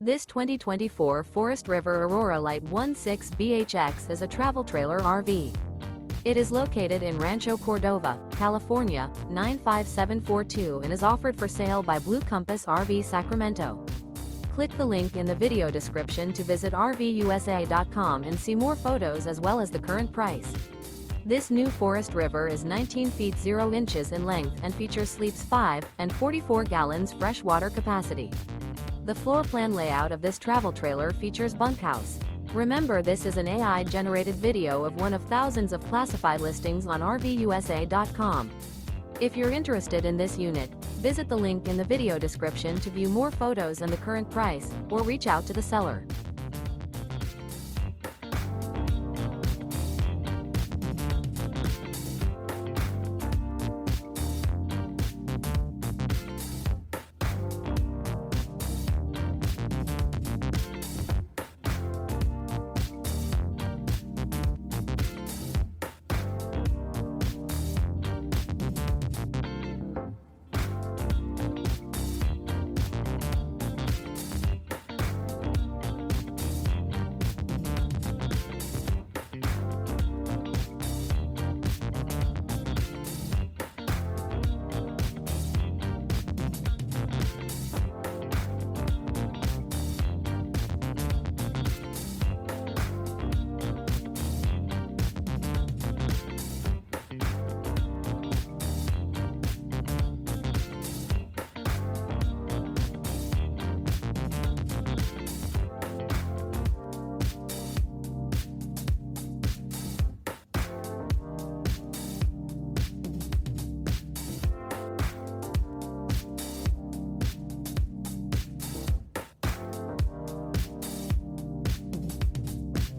This 2024 Forest River Aurora Light 16BHX is a travel trailer RV. It is located in Rancho Cordova, California, 95742 and is offered for sale by Blue Compass RV Sacramento. Click the link in the video description to visit RVUSA.com and see more photos as well as the current price. This new Forest River is 19 feet 0 inches in length and features sleeps 5 and 44 gallons fresh water capacity. The floor plan layout of this travel trailer features bunkhouse. Remember, this is an AI-generated video of one of thousands of classified listings on RVUSA.com. If you're interested in this unit, visit the link in the video description to view more photos and the current price, or reach out to the seller.